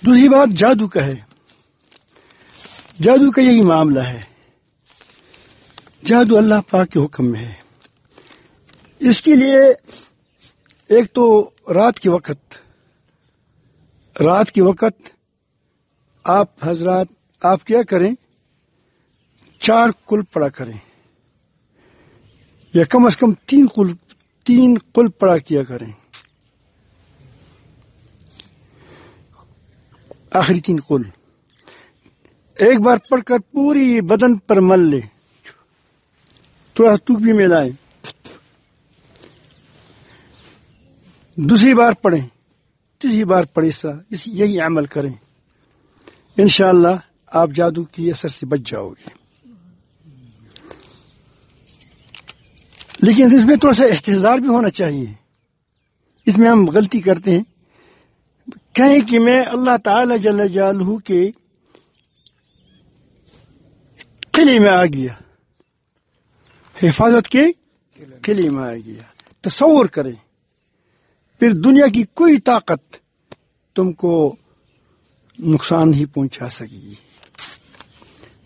دوسری بات جادو کا ہے. جادو کا یہی معاملہ ہے. جادو اللہ پاک کے حکم میں ہے. اس کے لیے ایک تو رات کے وقت آپ حضرات آپ کیا کریں، 4 قل پڑھا کریں، یا کم از کم 3 قل پڑھا کیا کریں. آخری 3 قل ایک بار پڑھ کر پوری بدن پر مل لے، تھوڑا تھوک بھی ملائیں، دوسری بار پڑھیں، تیسری بار پڑھیں. یہی عمل کریں، انشاءاللہ آپ جادو کی اثر سے بچ جاؤ گے. لیکن اس میں تھوڑا سا احتیاط بھی ہونا چاہیے. اس میں ہم غلطی کرتے ہیں، کہیں کہ میں اللہ تعالی جل جلالہ کے قلعے میں آ گیا، حفاظت کے قلعے میں آ گیا. تصور کریں، پھر دنیا کی کوئی طاقت تم کو نقصان نہیں پہنچا سکے.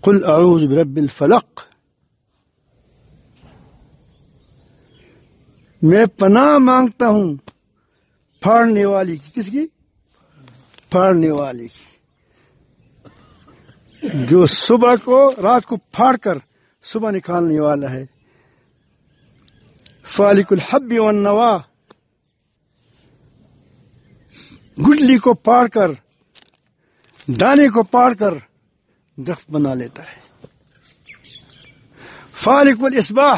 قل اعوذ برب الفلق، میں پناہ مانگتا ہوں پھاڑنے والی کی. کس کی؟ پھاڑنے والی کی، جو صبح کو رات کو پھاڑ کر صبح نکالنے والا ہے. فالق الحب والنوا، گٹلی کو پاڑ کر، دانے کو پاڑ کر درخت بنا لیتا ہے. فالق الاصباح،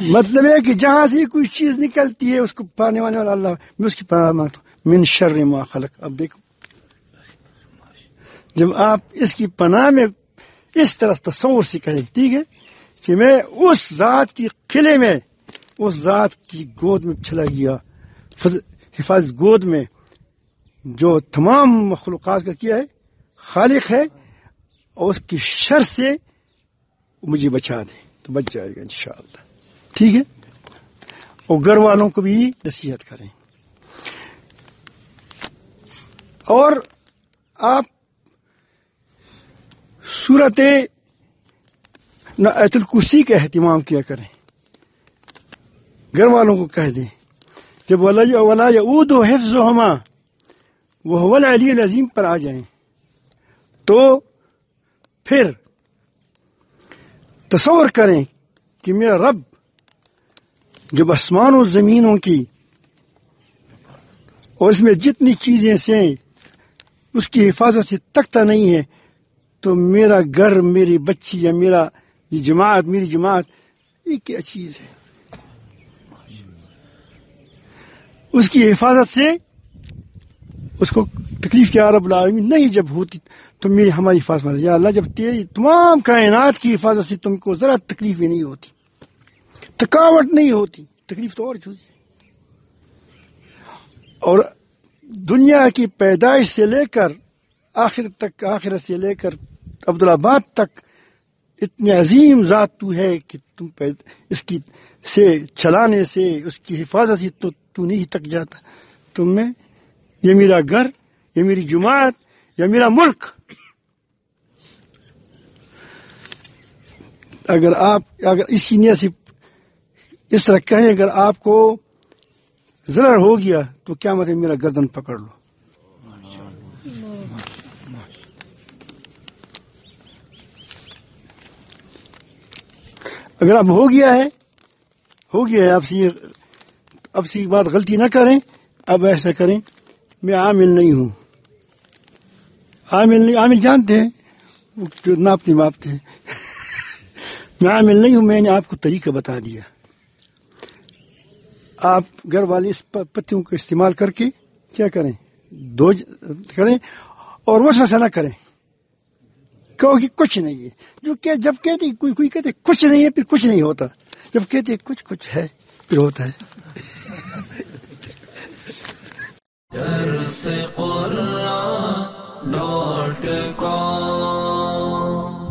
مطلب ہے کہ جہاں سے کوئی چیز نکلتی ہے اس کو پانے والا اللہ. میں اس کی پناہ مانگتا ہوں. من شر ما خلق. اب دیکھو، جب آپ اس کی پناہ میں اس طرح تصور سے کہیں، ٹھیک ہے، کہ میں اس ذات کی قلعے میں، اس ذات کی گود میں چلا گیا، حفاظت گود میں، جو تمام مخلوقات کا کیا ہے، خالق ہے، اور اس کی شر سے مجھے بچا دے، تو بچ جائے گا انشاءاللہ. ٹھیک ہے. اور گھر والوں کو بھی نصیحت کریں. اور آپ سورت آیت الکرسی کا اہتمام کیا کریں. گھر والوں کو کہہ دیں جب ولا یعود حفظہما وہو العلی العظیم پر آ جائیں تو پھر تصور کریں کہ میرا رب جب آسمان و زمینوں کی اور اس میں جتنی چیزیں سے اس کی حفاظت سے تکتا نہیں ہے، تو میرا گھر، میری بچی، یا میرا میری جماعت، یہ کیا چیز ہے؟ اس کی حفاظت سے اس کو تکلیف کیا رب العالمین نہیں جب ہوتی تو ہماری حفاظت میں. یا اللہ، جب تیری تمام کائنات کی حفاظت سے تم کو ذرا تکلیف ہی نہیں ہوتی، تھکاوٹ نہیں ہوتی، تکلیف تو اور ہوتی. اور دنیا کی پیدائش سے لے کر آخرت سے لے کر عبدالآباد تک اتنی عظیم ذات تو ہے کہ تم اس کی سے چلانے سے، اس کی حفاظت سے تو نہیں تک جاتا. تم میں یہ میرا گھر، یہ میری جماعت، یا میرا ملک، اگر اسی نیت سے اس طرح کہیں، اگر آپ کو ضرر ہو گیا تو کیا مطلب میرا گردن پکڑ لو. اگر اب ہو گیا ہے اب سے بات غلطی نہ کریں. اب ایسا کریں، میں عامل نہیں ہوں. عامل جانتے ہیں، جو ماپتے ہیں. میں عامل نہیں ہوں، میں نے آپ کو طریقہ بتا دیا. آپ گھر والے اس پتیوں کا استعمال کر کے کیا کریں، کریں، اور وسوسہ نہ کریں. کہو کہ کچھ نہیں ہے. جب کہتے کوئی کہتے کچھ نہیں ہے، پھر کچھ نہیں ہوتا. جب کہتے کچھ ہے، پھر ہوتا ہے.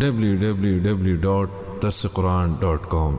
www.darsequran.com